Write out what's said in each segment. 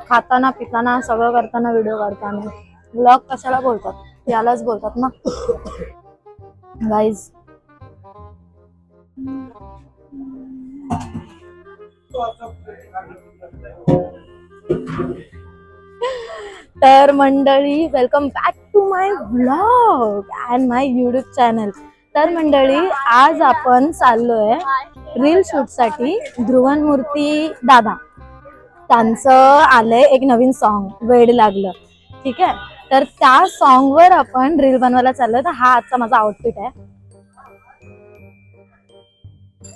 खाताना पिताना सगळं करताना व्हिडिओ काढतो आम्ही. व्लॉग कशाला बोलतात, यालाच बोलतात ना गाईज. तर मंडळी, welcome back to my vlog and my YouTube channel. तर मंडळी, आज आपण चाललोय रील शूट साठी ध्रुवनमूर्ती दादा. त्यांचं आलंय एक नवीन सॉन्ग, वेड लागलं. ठीक आहे, तर त्या सॉन्ग वर आपण रील बनवायला चाललोय. तर हा आजचा माझा आउटफिट आहे,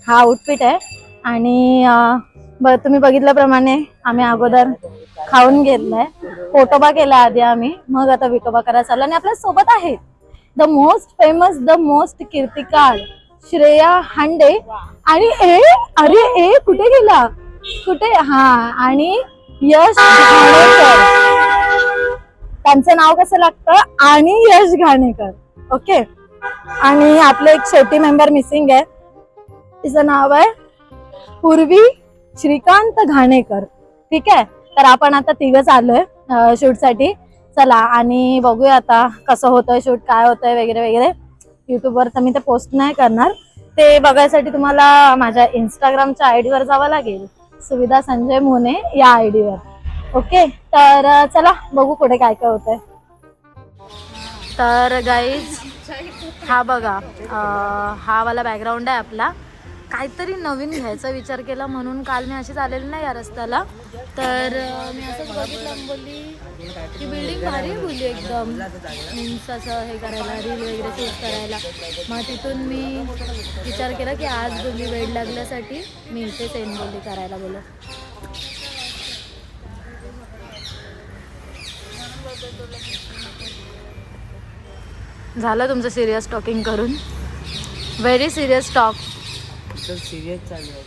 हा आउटफिट आहे. आणि तुम्ही बघितल्याप्रमाणे आम्ही अगोदर खाऊन घेतलंय, पोटोबा केला आधी आम्ही, मग आता विटोबा करायला चाललो. आणि आपल्या सोबत आहे the most famous, the most कीर्तिकार श्रेया हांडे. आणि अरे कुठे गेला, कुठे, हा, आणि यश घाणेकर. त्यांचं नाव कसं लागतं, आणि यश घाणेकर. ओके. आणि आपले एक छोटी मेंबर मिसिंग आहे, तिचं नाव आहे पूर्वी श्रीकांत घाणेकर. ठीक आहे, तर आपण आता तिघच आलोय शूट साठी. चला, आणि बघूया आता कसं होतंय शूट, काय होतंय वगैरे वगैरे. युट्यूबवर तर मी ते पोस्ट नाही करणार, ते बघायसाठी तुम्हाला माझ्या इंस्टाग्रामच्या आयडी वर जावं लागेल, सुविधा संजय मोने या आयडी वर. ओके, तर चला बघू पुढे काय काय होतंय. तर गाईज, हा बघा, हा वाला बॅकग्राऊंड आहे आपला. काहीतरी नवीन घ्यायचा विचार केला म्हणून काल मी अशीच आलेली नाही या रस्त्याला. तर मी असंच बघितलं, बोलली की बिल्डिंग भारी बोलली एकदम, मीन्स असं हे करायला, रील वगैरे शूट करायला. मग तिथून मी विचार केला की आज बोलली वेळ लागल्यासाठी मी इथेच येईन बोलली करायला. बोलू झालं तुमचं सिरियस टॉकिंग करून, व्हेरी सिरियस टॉक. सिरियस चालू आहे.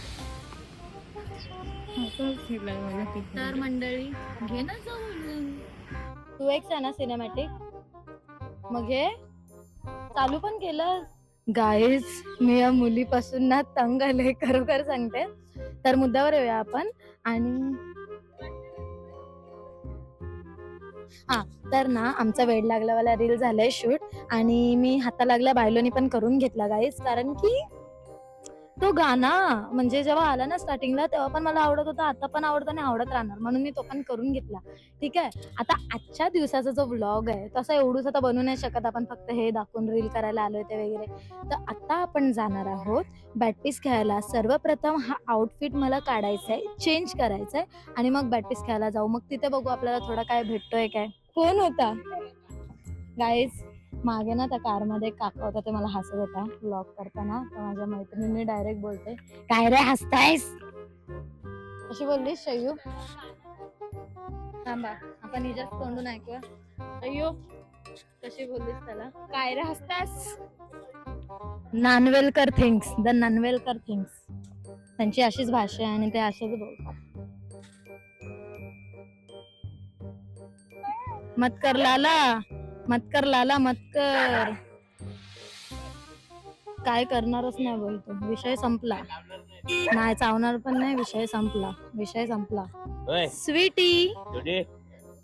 तर मंडळी, घे ना जाऊन, तू एक आहे ना सिनेमॅटिक, मग हे चालू पण केलं. गाईज, मी या मुलीपासून ना तंग आले, खरोखर सांगते. तर मुद्द्यावर येऊया आपण. आणि हा, तर ना आमचा वेळ लागल्यावाला रील झालाय शूट, आणि मी हाता लागल्या बायलोनी पण करून घेतला गाईज. कारण की तो गाणं म्हणजे जेव्हा आला ना स्टार्टिंगला, तेव्हा पण मला आवडत होता, आता पण आवडतं आणि आवडत राहणार, म्हणून मी तो पण करून घेतला. ठीक आहे, आता आजच्या दिवसाचा जो व्लॉग आहे तसा एवढूच आता बनवू नाही शकत आपण, फक्त हे दाखवून रील करायला आलोय ते वगैरे. तर आता आपण जाणार आहोत बॅटपीस खेळायला. सर्वप्रथम हा आउटफिट मला काढायचा आहे, चेंज करायचा आहे, आणि मग बॅटपीस खेळायला जाऊ. मग तिथे बघू आपल्याला थोडा काय भेटतोय. काय कोण होता गाईज मागे ना, त्या कारमध्ये काका होता, ते मला हसत होता व्लॉग करताना. तर माझ्या मैत्रिणींनी डायरेक्ट बोलते, काय रे हसतायस, अशी बोलली. शयू थांबा, आपण हिच्याच तोंडून ऐकूया. शयू कशी बोललीस त्याला, काय रे हसतास. नानवेलकर थिंग्स, द नानवेलकर थिंग्स, त्यांची अशीच भाषा आहे आणि ते असेच बोलतात. मत कर लाला, मत कर लाला, मत कर. काय करणारच नाही बोलतो, विषय संपला. नाही चावणार पण नाही, विषय संपला, विषय संपला. स्वीटी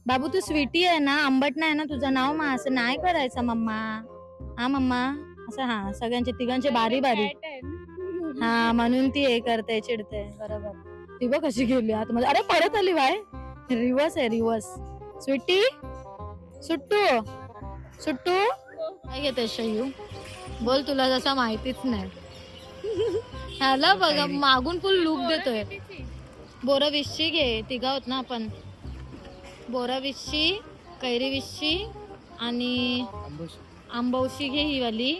बाबू, तू स्वीटी आहे ना, आंबट नाही ना तुझं नाव. मग असं नाही करायचं मम्मा, हा मम्मा असं. हा, सगळ्यांचे तिघांचे बारी बारी, हा, म्हणून ती हे करते, चिडते. बरोबर, ती बघ कशी गेली आतमध्ये. अरे परत आली बाय, रिवर्स आहे, रिवर्स. स्वीटी, सुट्टू, सुट्टू काय घेते शयू, बोल, तुला जसा माहितीच नाही. ह्याला बघा मागून फुल लूक देतोय. बोराविशी घे, तिघा होत ना आपण. बोराविशी, कैरीविशी आणि आंबवशी घे ही वाली,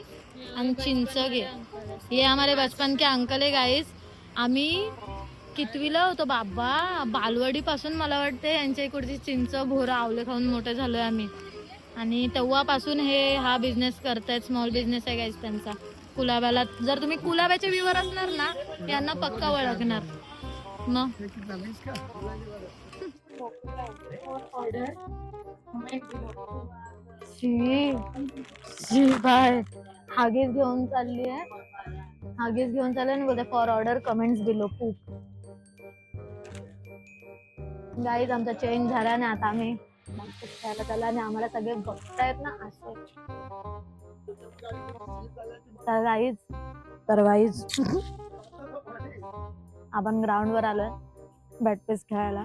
आणि चिंच घे. ये हमारे बचपन के अंकल है गाइस. आम्ही कितवीला होतो बाबा, बालवाडी पासून मला वाटते यांच्या इकडची चिंच, भोरा, आवले खाऊन मोठे झालोय आम्ही. आणि तेव्हापासून हा बिझनेस करतायत, स्मॉल बिझनेस आहे गाईस त्यांचा. कुलाब्याला जर तुम्ही कुलाब्याचे व्ह्यूअर असणार ना, यांना पक्का ओळखणार. मग बाय हागीच घेऊन चालली आहे. हागीस घेऊन चालले आणि बोलते फॉर ऑर्डर कमेंट्स बिलो खूप. गाईज आमचा चेंज झाला ना, आता आम्ही खायला चालला आणि आम्हाला सगळे बघतायत ना असे. तर गाईज आपण ग्राउंड वर आलोय बॅटपीस खेळायला.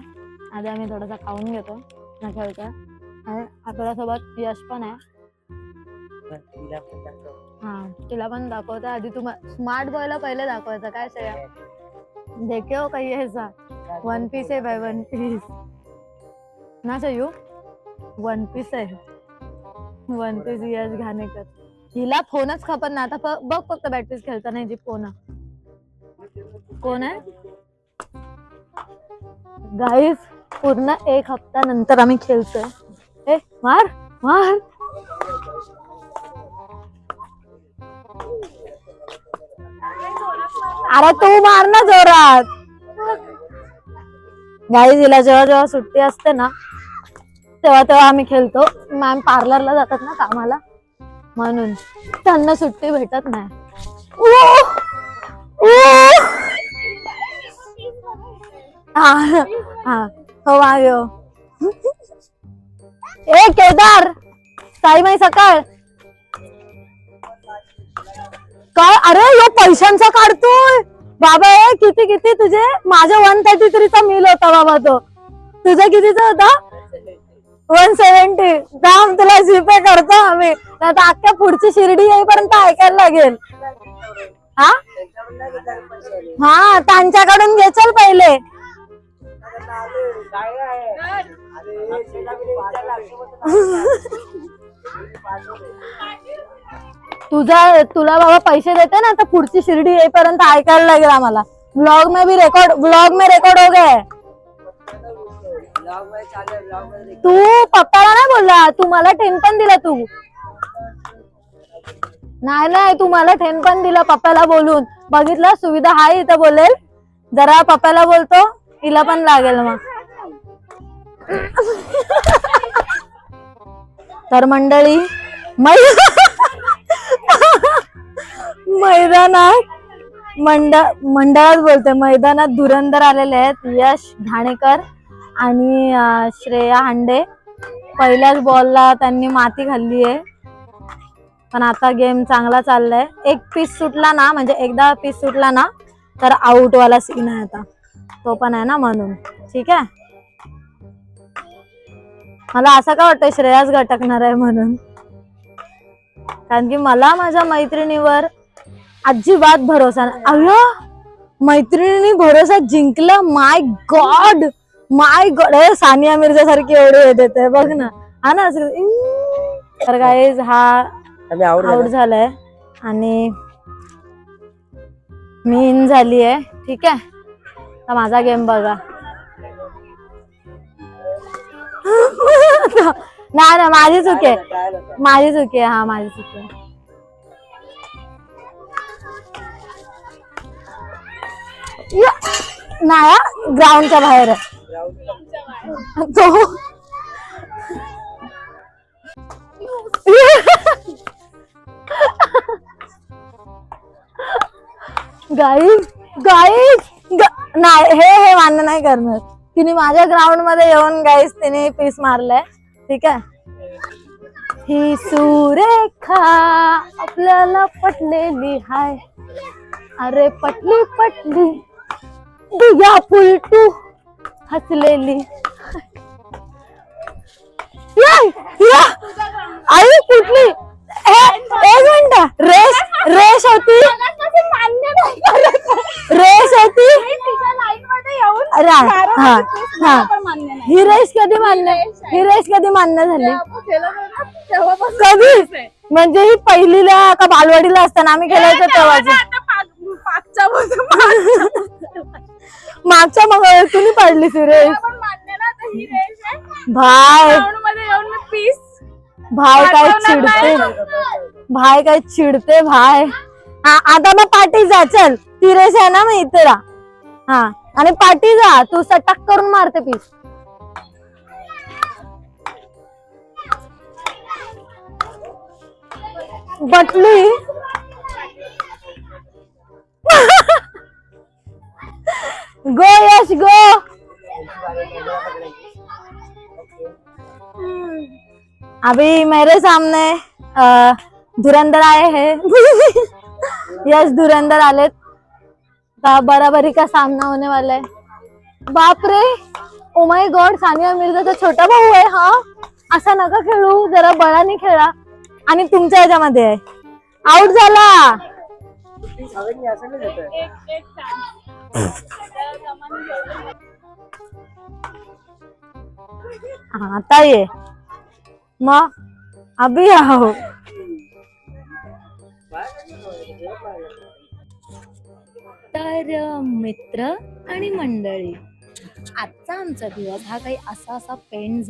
आधी आम्ही थोडासा खाऊन घेतो ना खेळतोय. आणि आपल्यासोबत यश पण आहे. हा तिला पण दाखवते. आधी तुम्हाला स्मार्ट बॉयला पहिले दाखवायचं काय श्रेया. देखे हो काही ऐसा वन पीस आहे बाय वन पीस ना सयू. वन पीस आहे वन पीस. यश घाणेकर हिला फोनच खपत ना. आता बघ फक्त बॅटपीस खेळताना हिची फोन. कोण आहे गाईज. पूर्ण 1 हप्ता नंतर आम्ही खेळतोय. ए मार मार. अरे तू मार ना जोरात. गाईज हिला जेव्हा जेव्हा सुट्टी असते ना तेव्हा तेव्हा आम्ही खेळतो. मॅम पार्लरला जातात ना कामाला, म्हणून त्यांना सुट्टी भेटत नाही. हो मागे हो. ए केदार साई माई सकाळ काय. अरे यो पैशांचा काढतोय बाबा. किती किती तुझे. माझा 133 चा मिल होता बाबा. तो तुझा कितीचा होता. 170. दाम तुला जीपे करतो आम्ही. आता अख्ख्या पुढची शिर्डी येईपर्यंत ऐकायला लागेल. हा हा त्यांच्याकडून घेचल पहिले. तुला बाबा पैसे देते ना तर पुढची शिर्डी येईपर्यंत ऐकायला लागेल आम्हाला. ब्लॉग में रेकॉर्ड हो गए. तू पप्पाला नाही बोलला. तू मला 10 पण दिला. तू नाही तू मला 10 पण दिला पप्पाला बोलून. बघितलं सुविधा हाय इथं. बोलेल जरा पप्पाला बोलतो हिला पण लागेल मग. तर मंडळी मंडळात बोलते. मैदानात धुरंधर आलेले आहेत. यश घाणेकर आणि श्रेया हांडे. पहिल्याच बॉलला त्यांनी माती खाल्ली आहे. पण आता गेम चांगला चाललाय. एक पीस सुटला ना, म्हणजे एकदा पीस सुटला ना तर आउट वाला सीन आहे आता. तो पण आहे ना म्हणून. ठीक आहे. मला असं का वाटतं श्रेयाच गटकणार आहे म्हणून. कारण की मला माझ्या मैत्रिणीवर अजिबात भरोसा नाही. अय्या मैत्रिणीने भरोसा जिंकला. माय गॉड. सानिया मिर्झा सारखी एवढी येत येते बघ ना. हा ना. तर गाईज हा आउट झालाय आणि मी इन झाली आहे. ठीक आहे. तर माझा गेम बघा. नाही माझी चुकी आहे. हा माझी चुकी आहे. नाही ग्राउंडच्या बाहेर आहे तो. गाईज नाही हे मान्य नाही करणार. तिने माझ्या ग्राउंड मध्ये येऊन गाईज तिने पीस मारलाय. ठीक आहे. ही सुरेखा आपल्याला पटलेली हाय. अरे पटली दिया फुलटू हसलेली. आई कुठली. एक मिनिट. रेस होती. ही रेस कधी मान्य झाली. कधी म्हणजे ही पहिलीला का बालवाडीला असताना आम्ही खेळायचो तेव्हा. मागच्या मग तुम्ही पडली ती रेस. भाई काय चिडते भाई. आता मग पाठी जा. चल ती रेस आहे ना मग इथे राहा. हा आणि पाठी जा. तू सटक करून मारते पीस. बटली गो यश गो. अभी मेरे सामने धुरंधर आए हैं. यश धुरंधर आलेत. का बराबरी का सामना होने वाला है. बाप रे, ओ माय गॉड, सानिया मिर्झाचा छोटा भाऊ आहे हा. असा नका खेळू, जरा बळाने खेळा. आणि तुमच्या ह्याच्यामध्ये आहे. आउट झाला. आता ये मग अभि आहो. तर मित्र आणि मंडळी, आजचा आमचा दिवस हा काही असा पेंड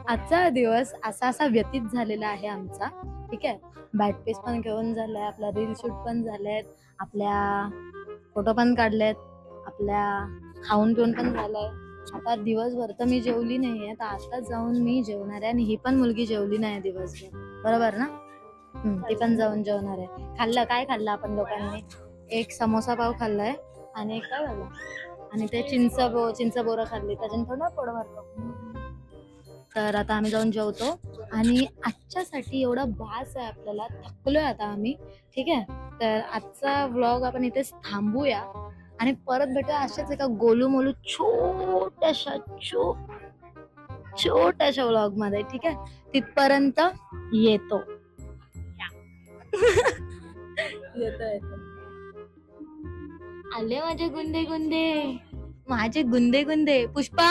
आजचा दिवस असा व्यतीत झालेला आहे आमचा. ठीक आहे, बॅटपीस पण घेऊन झालाय, आपला रील शूट पण झालेत, आपल्या फोटो पण काढलेत, आपल्या खाऊन पिऊन पण झालंय. आता दिवसभर तर मी जेवली नाहीये, तर आता जाऊन मी जेवणार आहे. आणि ही पण मुलगी जेवली नाही दिवसभर, बरोबर ना? ती पण जाऊन जेवणार आहे. काय खाल्लं आपण लोकांनी? एक समोसा पाव खाल्लाय आणि एक काय झालं, आणि ते चिंच बोरं खाल्ली, त्याच्याने थोडं पोट भरतो. तर आता आम्ही जाऊन जेवतो. आणि आजच्यासाठी एवढा बास आहे आपल्याला, थकलोय आता आम्ही. ठीक आहे, तर आजचा व्लॉग आपण इथेच थांबूया आणि परत भेटूया अशाच एका गोलू मोलू छोट्याशा व्लॉग मध्ये. ठीक आहे, तिथपर्यंत येतो. आले माझे गुंदे गुंदे पुष्पा.